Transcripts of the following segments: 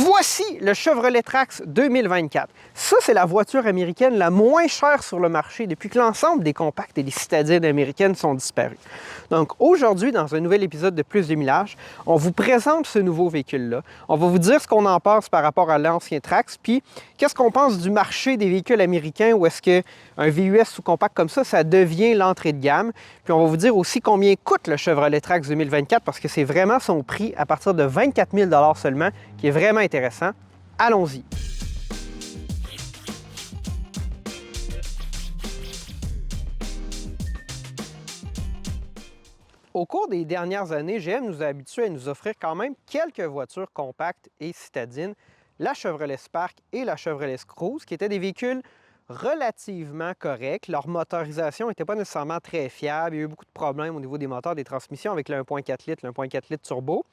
Voici le Chevrolet Trax 2024. Ça, c'est la voiture américaine la moins chère sur le marché depuis que l'ensemble des compacts et des citadines américaines sont disparus. Donc aujourd'hui, dans un nouvel épisode de Plus de Millage, on vous présente ce nouveau véhicule-là. On va vous dire ce qu'on en pense par rapport à l'ancien Trax, puis qu'est-ce qu'on pense du marché des véhicules américains, où est-ce qu'un VUS sous-compact comme ça devient l'entrée de gamme. Puis on va vous dire aussi combien coûte le Chevrolet Trax 2024, parce que c'est vraiment son prix à partir de 24 000 $ seulement, qui est vraiment intéressant. Allons-y! Au cours des dernières années, GM nous a habitués à nous offrir quand même quelques voitures compactes et citadines, la Chevrolet Spark et la Chevrolet Cruze, qui étaient des véhicules relativement corrects. Leur motorisation n'était pas nécessairement très fiable. Il y a eu beaucoup de problèmes au niveau des moteurs, des transmissions avec le 1.4 litres, le 1.4 litres turbo.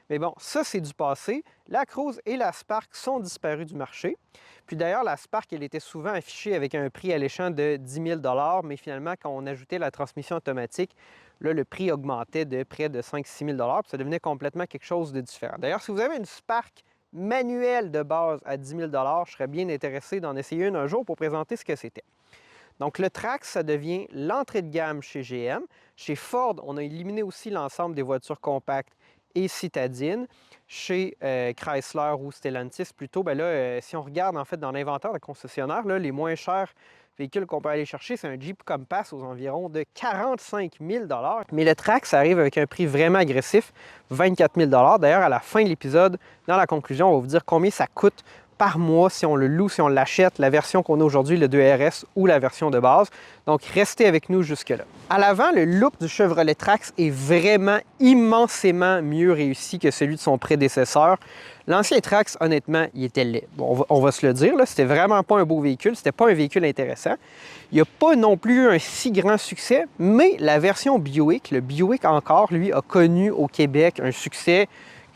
Mais bon, ça, c'est du passé. La Cruze et la Spark sont disparues du marché. Puis d'ailleurs, la Spark, elle était souvent affichée avec un prix alléchant de 10 000 $, mais finalement, quand on ajoutait la transmission automatique, là, le prix augmentait de près de 5 000 $, 6 000 $, puis ça devenait complètement quelque chose de différent. D'ailleurs, si vous avez une Spark manuelle de base à 10 000 $, je serais bien intéressé d'en essayer une un jour pour présenter ce que c'était. Donc, le Trax, ça devient l'entrée de gamme chez GM. Chez Ford, on a éliminé aussi l'ensemble des voitures compactes et citadines. Chez Chrysler ou Stellantis, plutôt, bien là, si on regarde en fait dans l'inventaire de concessionnaires, là, les moins chers véhicules qu'on peut aller chercher, c'est un Jeep Compass aux environs de 45 000 $. Mais le Trax arrive avec un prix vraiment agressif, 24 000 $. D'ailleurs, à la fin de l'épisode, dans la conclusion, on va vous dire combien ça coûte par mois si on le loue, si on l'achète, la version qu'on a aujourd'hui, le 2RS ou la version de base. Donc, restez avec nous jusque-là. À l'avant, le look du Chevrolet Trax est vraiment immensément mieux réussi que celui de son prédécesseur. L'ancien Trax, honnêtement, il était laid. Bon, on va se le dire, c'était vraiment pas un beau véhicule, c'était pas un véhicule intéressant. Il n'y a pas non plus eu un si grand succès, mais la version Buick, le Buick encore, lui, a connu au Québec un succès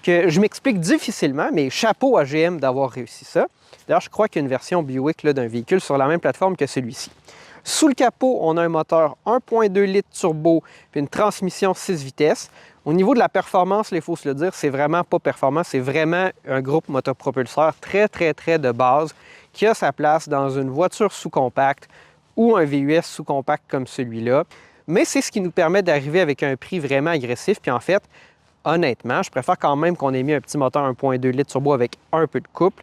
que je m'explique difficilement, mais chapeau à GM d'avoir réussi ça. D'ailleurs, je crois qu'il y a une version Buick d'un véhicule sur la même plateforme que celui-ci. Sous le capot, on a un moteur 1.2 litres turbo puis une transmission 6 vitesses. Au niveau de la performance, il faut se le dire, c'est vraiment pas performant, c'est vraiment un groupe motopropulseur très de base qui a sa place dans une voiture sous-compacte ou un VUS sous-compact comme celui-là. Mais c'est ce qui nous permet d'arriver avec un prix vraiment agressif. Puis en fait, honnêtement, je préfère quand même qu'on ait mis un petit moteur 1.2 litres turbo avec un peu de couple,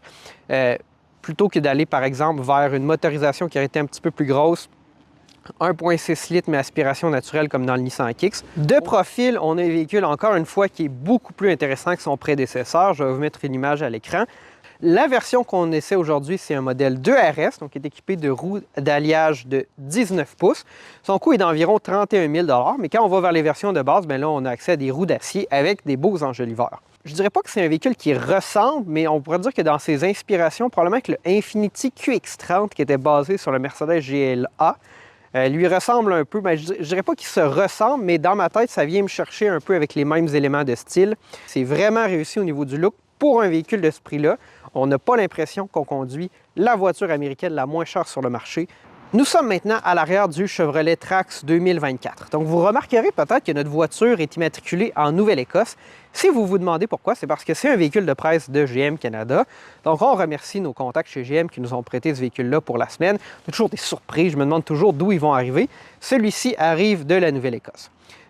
plutôt que d'aller, par exemple, vers une motorisation qui aurait été un petit peu plus grosse, 1.6 litres, mais aspiration naturelle comme dans le Nissan Kicks. De profil, on a un véhicule, encore une fois, qui est beaucoup plus intéressant que son prédécesseur. Je vais vous mettre une image à l'écran. La version qu'on essaie aujourd'hui, c'est un modèle 2RS, donc qui est équipé de roues d'alliage de 19 pouces. Son coût est d'environ 31 000 $, mais quand on va vers les versions de base, bien là, on a accès à des roues d'acier avec des beaux enjoliveurs. Je ne dirais pas que c'est un véhicule qui ressemble, mais on pourrait dire que dans ses inspirations, probablement que le Infiniti QX30, qui était basé sur le Mercedes GLA, lui ressemble un peu. Je ne dirais pas qu'il se ressemble, mais dans ma tête, ça vient me chercher un peu avec les mêmes éléments de style. C'est vraiment réussi au niveau du look. Pour un véhicule de ce prix-là, on n'a pas l'impression qu'on conduit la voiture américaine la moins chère sur le marché. Nous sommes maintenant à l'arrière du Chevrolet Trax 2024. Donc, vous remarquerez peut-être que notre voiture est immatriculée en Nouvelle-Écosse. Si vous vous demandez pourquoi, c'est parce que c'est un véhicule de presse de GM Canada. Donc, on remercie nos contacts chez GM qui nous ont prêté ce véhicule-là pour la semaine. Il y a toujours des surprises. Je me demande toujours d'où ils vont arriver. Celui-ci arrive de la Nouvelle-Écosse.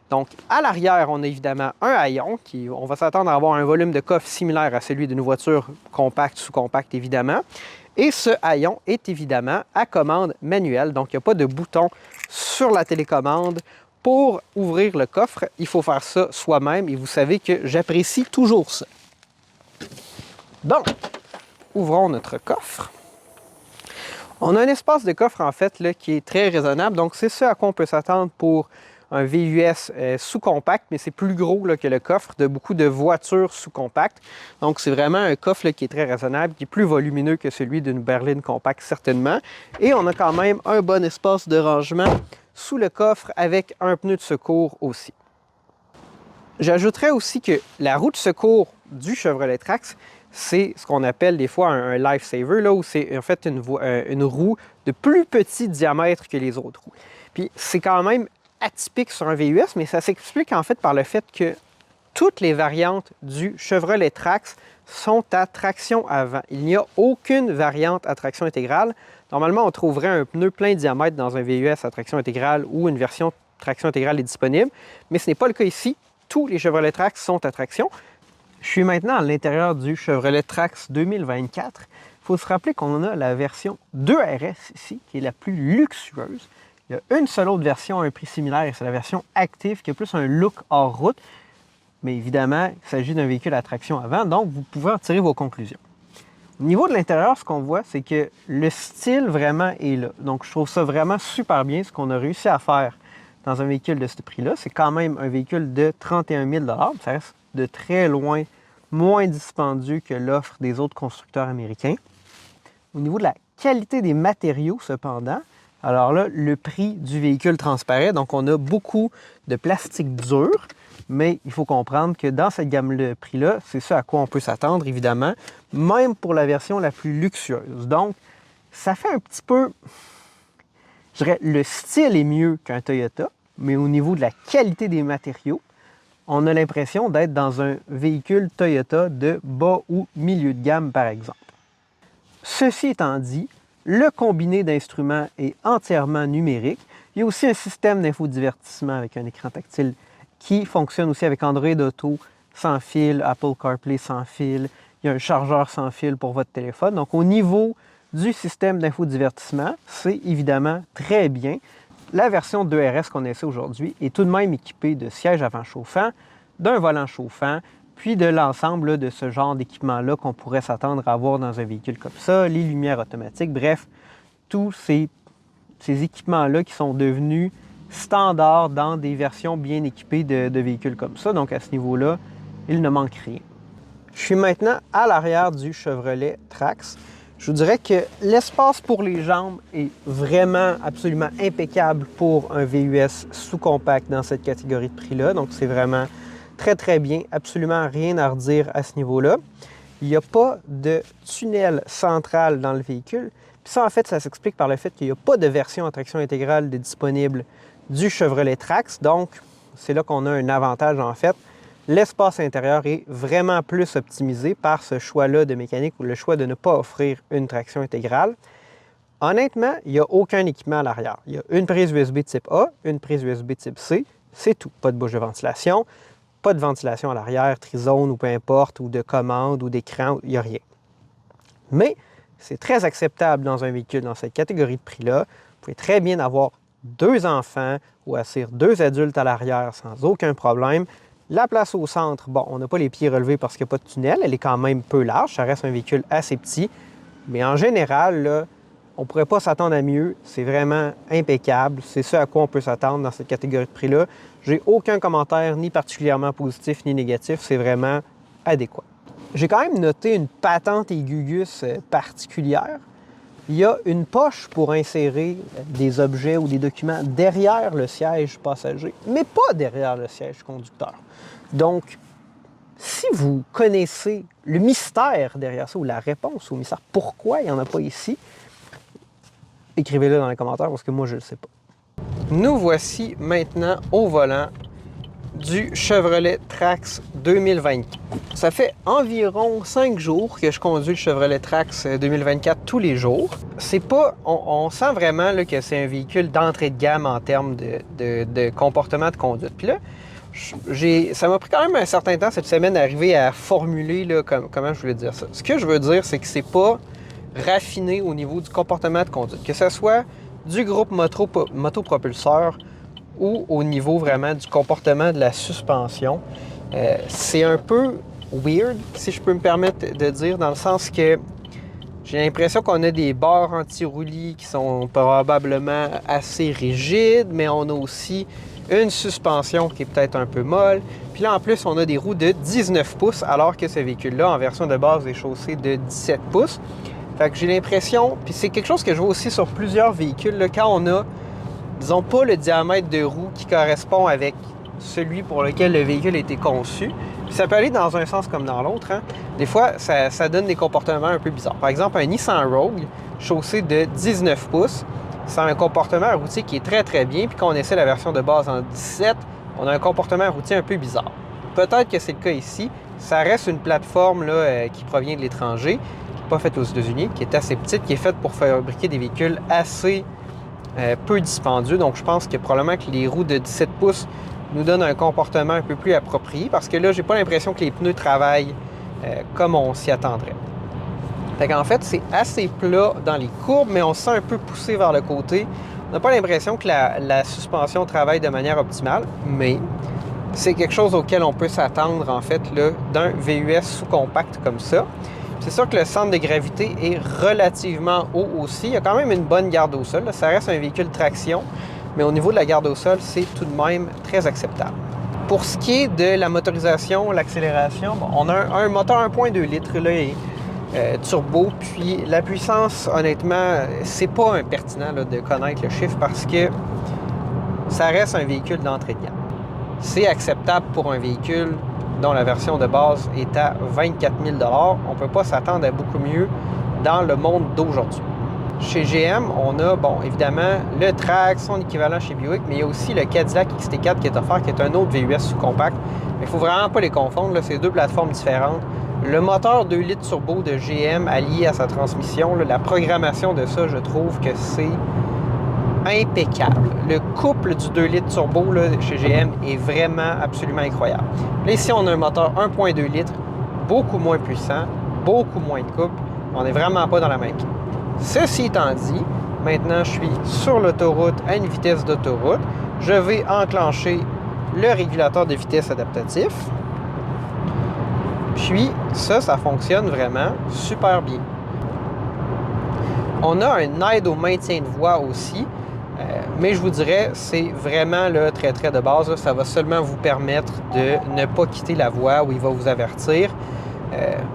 Donc, à l'arrière, on a évidemment un haillon on va s'attendre à avoir un volume de coffre similaire à celui d'une voiture compacte, sous-compacte, évidemment. Et ce haillon est évidemment à commande manuelle, donc il n'y a pas de bouton sur la télécommande pour ouvrir le coffre. Il faut faire ça soi-même et vous savez que j'apprécie toujours ça. Bon, ouvrons notre coffre. On a un espace de coffre en fait là, qui est très raisonnable, donc c'est ce à quoi on peut s'attendre pour un VUS sous-compact, mais c'est plus gros là, que le coffre de beaucoup de voitures sous-compactes. Donc, c'est vraiment un coffre là, qui est très raisonnable, qui est plus volumineux que celui d'une berline compacte, certainement. Et on a quand même un bon espace de rangement sous le coffre avec un pneu de secours aussi. J'ajouterais aussi que la roue de secours du Chevrolet Trax, c'est ce qu'on appelle des fois un lifesaver, là, où c'est en fait une roue de plus petit diamètre que les autres roues. Puis, c'est quand même atypique sur un VUS, mais ça s'explique en fait par le fait que toutes les variantes du Chevrolet Trax sont à traction avant. Il n'y a aucune variante à traction intégrale. Normalement, on trouverait un pneu plein diamètre dans un VUS à traction intégrale ou une version traction intégrale est disponible, mais ce n'est pas le cas ici. Tous les Chevrolet Trax sont à traction. Je suis maintenant à l'intérieur du Chevrolet Trax 2024. Il faut se rappeler qu'on a la version 2RS ici, qui est la plus luxueuse. Il y a une seule autre version à un prix similaire, et c'est la version Active, qui a plus un look hors route. Mais évidemment, il s'agit d'un véhicule à traction avant, donc vous pouvez en tirer vos conclusions. Au niveau de l'intérieur, ce qu'on voit, c'est que le style vraiment est là. Donc, je trouve ça vraiment super bien, ce qu'on a réussi à faire dans un véhicule de ce prix-là. C'est quand même un véhicule de 31 000 $. Ça reste de très loin moins dispendieux que l'offre des autres constructeurs américains. Au niveau de la qualité des matériaux, cependant, alors là, le prix du véhicule transparaît. Donc, on a beaucoup de plastique dur. Mais il faut comprendre que dans cette gamme de prix-là, c'est ce à quoi on peut s'attendre, évidemment, même pour la version la plus luxueuse. Donc, ça fait un petit peu, je dirais, le style est mieux qu'un Toyota, mais au niveau de la qualité des matériaux, on a l'impression d'être dans un véhicule Toyota de bas ou milieu de gamme, par exemple. Ceci étant dit, le combiné d'instruments est entièrement numérique. Il y a aussi un système d'infodivertissement avec un écran tactile qui fonctionne aussi avec Android Auto sans fil, Apple CarPlay sans fil. Il y a un chargeur sans fil pour votre téléphone. Donc, au niveau du système d'infodivertissement, c'est évidemment très bien. La version 2RS qu'on essaie aujourd'hui est tout de même équipée de sièges avant chauffants, d'un volant chauffant, puis de l'ensemble de ce genre d'équipement-là qu'on pourrait s'attendre à avoir dans un véhicule comme ça, les lumières automatiques, bref, tous ces équipements-là qui sont devenus standard dans des versions bien équipées de véhicules comme ça. Donc, à ce niveau-là, il ne manque rien. Je suis maintenant à l'arrière du Chevrolet Trax. Je vous dirais que l'espace pour les jambes est vraiment absolument impeccable pour un VUS sous-compact dans cette catégorie de prix-là. Donc, c'est vraiment très, très bien. Absolument rien à redire à ce niveau-là. Il n'y a pas de tunnel central dans le véhicule. Puis ça, en fait, ça s'explique par le fait qu'il n'y a pas de version à traction intégrale disponible du Chevrolet Trax. Donc, c'est là qu'on a un avantage, en fait. L'espace intérieur est vraiment plus optimisé par ce choix-là de mécanique ou le choix de ne pas offrir une traction intégrale. Honnêtement, il n'y a aucun équipement à l'arrière. Il y a une prise USB type A, une prise USB type C, c'est tout. Pas de bouche de ventilation, pas de ventilation à l'arrière, trizone ou peu importe, ou de commande ou d'écran, il n'y a rien. Mais c'est très acceptable dans un véhicule dans cette catégorie de prix-là. Vous pouvez très bien avoir 2 enfants ou asseoir 2 adultes à l'arrière sans aucun problème. La place au centre, bon, on n'a pas les pieds relevés parce qu'il n'y a pas de tunnel. Elle est quand même peu large. Ça reste un véhicule assez petit. Mais en général, là, on ne pourrait pas s'attendre à mieux. C'est vraiment impeccable. C'est ce à quoi on peut s'attendre dans cette catégorie de prix-là. J'ai aucun commentaire, ni particulièrement positif, ni négatif. C'est vraiment adéquat. J'ai quand même noté une patente aigugus particulière. Il y a une poche pour insérer des objets ou des documents derrière le siège passager, mais pas derrière le siège conducteur. Donc, si vous connaissez le mystère derrière ça ou la réponse au mystère, pourquoi il n'y en a pas ici, écrivez-le dans les commentaires parce que moi, je ne le sais pas. Nous voici maintenant au volant du Chevrolet Trax 2024. Ça fait environ 5 jours que je conduis le Chevrolet Trax 2024 tous les jours. C'est pas, on sent vraiment là, que c'est un véhicule d'entrée de gamme en termes de comportement de conduite. Puis là, ça m'a pris quand même un certain temps cette semaine d'arriver à formuler là, comment je voulais dire ça. Ce que je veux dire, c'est que c'est pas raffiné au niveau du comportement de conduite. Que ce soit du groupe motopropulseur ou au niveau vraiment du comportement de la suspension. C'est un peu weird, si je peux me permettre de dire, dans le sens que j'ai l'impression qu'on a des barres anti-roulis qui sont probablement assez rigides, mais on a aussi une suspension qui est peut-être un peu molle. Puis là, en plus, on a des roues de 19 pouces, alors que ce véhicule-là, en version de base, est chaussé de 17 pouces. Fait que j'ai l'impression, puis c'est quelque chose que je vois aussi sur plusieurs véhicules, là, quand on a disons pas le diamètre de roue qui correspond avec celui pour lequel le véhicule a été conçu. Puis ça peut aller dans un sens comme dans l'autre. Hein. Des fois, ça donne des comportements un peu bizarres. Par exemple, un Nissan Rogue chaussé de 19 pouces, c'est un comportement routier qui est très très bien. Puis quand on essaie la version de base en 17, on a un comportement routier un peu bizarre. Peut-être que c'est le cas ici, Ça reste une plateforme là, qui provient de l'étranger, qui n'est pas faite aux États-Unis, qui est assez petite, qui est faite pour fabriquer des véhicules assez peu dispendieux. Donc, je pense que probablement que les roues de 17 pouces nous donnent un comportement un peu plus approprié parce que là, j'ai pas l'impression que les pneus travaillent comme on s'y attendrait. Fait qu'en fait, c'est assez plat dans les courbes, mais on se sent un peu poussé vers le côté. On n'a pas l'impression que la suspension travaille de manière optimale, mais c'est quelque chose auquel on peut s'attendre, en fait, d'un VUS sous-compact comme ça. C'est sûr que le centre de gravité est relativement haut aussi. Il y a quand même une bonne garde au sol. Là. Ça reste un véhicule traction, mais au niveau de la garde au sol, c'est tout de même très acceptable. Pour ce qui est de la motorisation, l'accélération, bon, on a un moteur 1.2 litres là, turbo, puis la puissance, honnêtement, c'est pas pertinent là, de connaître le chiffre parce que ça reste un véhicule d'entrée de gamme. C'est acceptable pour un véhicule dont la version de base est à 24 000 $. On ne peut pas s'attendre à beaucoup mieux dans le monde d'aujourd'hui. Chez GM, on a, bon, évidemment, le Trax, son équivalent chez Buick, mais il y a aussi le Cadillac XT4 qui est offert, qui est un autre VUS sous-compact. Mais il ne faut vraiment pas les confondre, c'est deux plateformes différentes. Le moteur 2 litres turbo de GM allié à sa transmission, là, la programmation de ça, je trouve que c'est impeccable. Le couple du 2 litres turbo là, chez GM est vraiment absolument incroyable. Là, ici, on a un moteur 1.2 litres, beaucoup moins puissant, beaucoup moins de couple. On n'est vraiment pas dans la même game. Ceci étant dit, maintenant, je suis sur l'autoroute à une vitesse d'autoroute. Je vais enclencher le régulateur de vitesse adaptatif. Puis, ça fonctionne vraiment super bien. On a un aide au maintien de voie aussi, mais je vous dirais, c'est vraiment là, très, très de base. Là. Ça va seulement vous permettre de ne pas quitter la voie où il va vous avertir.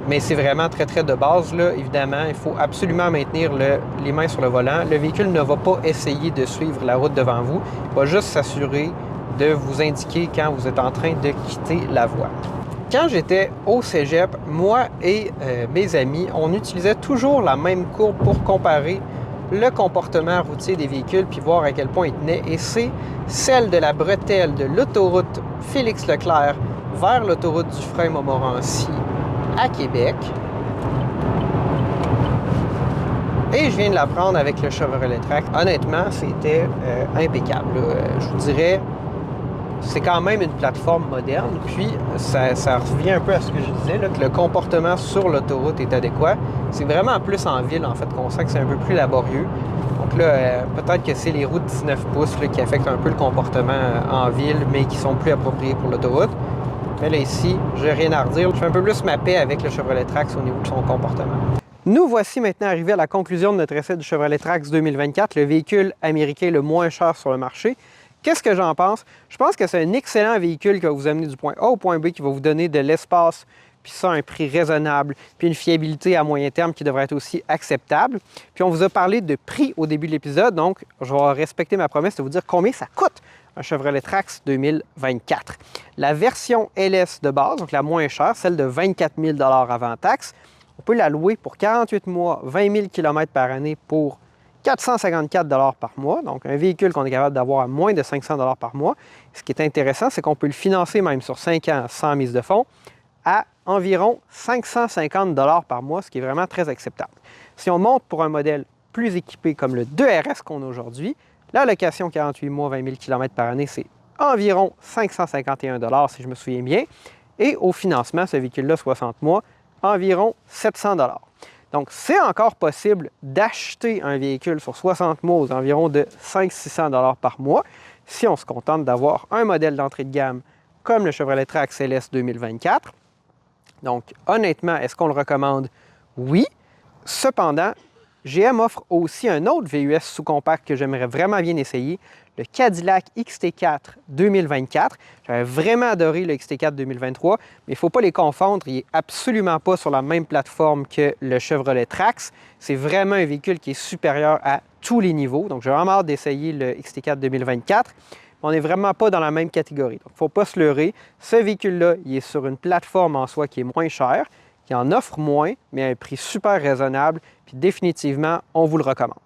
Mais c'est vraiment très, très de base. Là. Évidemment, il faut absolument maintenir les mains sur le volant. Le véhicule ne va pas essayer de suivre la route devant vous. Il va juste s'assurer de vous indiquer quand vous êtes en train de quitter la voie. Quand j'étais au cégep, moi et mes amis, on utilisait toujours la même courbe pour comparer le comportement routier des véhicules puis voir à quel point ils tenaient. Et c'est celle de la bretelle de l'autoroute Félix-Leclerc vers l'autoroute Dufresne-Montmorency à Québec. Et je viens de la prendre avec le Chevrolet Trax. Honnêtement, c'était impeccable. Je vous dirais, c'est quand même une plateforme moderne. Puis, ça revient un peu à ce que je disais, là, que le comportement sur l'autoroute est adéquat. C'est vraiment plus en ville, en fait, qu'on sent que c'est un peu plus laborieux. Donc là, peut-être que c'est les roues de 19 pouces là, qui affectent un peu le comportement en ville, mais qui sont plus appropriées pour l'autoroute. Mais là, ici, je n'ai rien à redire. Je fais un peu plus ma paix avec le Chevrolet Trax au niveau de son comportement. Nous voici maintenant arrivés à la conclusion de notre essai du Chevrolet Trax 2024, le véhicule américain le moins cher sur le marché. Qu'est-ce que j'en pense? Je pense que c'est un excellent véhicule qui va vous amener du point A au point B, qui va vous donner de l'espace, puis ça à un prix raisonnable, puis une fiabilité à moyen terme qui devrait être aussi acceptable. Puis on vous a parlé de prix au début de l'épisode, donc je vais respecter ma promesse de vous dire combien ça coûte un Chevrolet Trax 2024. La version LS de base, donc la moins chère, celle de 24 000 $ avant taxe, on peut la louer pour 48 mois, 20 000 km par année pour 454 $ par mois, donc un véhicule qu'on est capable d'avoir à moins de 500 $ par mois. Ce qui est intéressant, c'est qu'on peut le financer même sur 5 ans sans mise de fonds à environ 550 $ par mois, ce qui est vraiment très acceptable. Si on monte pour un modèle plus équipé comme le 2RS qu'on a aujourd'hui, la location 48 mois, 20 000 km par année, c'est environ 551 $ si je me souviens bien. Et au financement, ce véhicule-là, 60 mois, environ 700 $. Donc, c'est encore possible d'acheter un véhicule sur 60 mois aux environs de 500-600 $ par mois si on se contente d'avoir un modèle d'entrée de gamme comme le Chevrolet Trax LS 2024. Donc, honnêtement, est-ce qu'on le recommande? Oui. Cependant, GM offre aussi un autre VUS sous-compact que j'aimerais vraiment bien essayer, le Cadillac XT4 2024. J'avais vraiment adoré le XT4 2023, mais il ne faut pas les confondre. Il n'est absolument pas sur la même plateforme que le Chevrolet Trax. C'est vraiment un véhicule qui est supérieur à tous les niveaux. Donc, j'ai vraiment hâte d'essayer le XT4 2024. On n'est vraiment pas dans la même catégorie. Donc, il ne faut pas se leurrer. Ce véhicule-là, il est sur une plateforme en soi qui est moins chère, qui en offre moins, mais à un prix super raisonnable. Puis définitivement, on vous le recommande.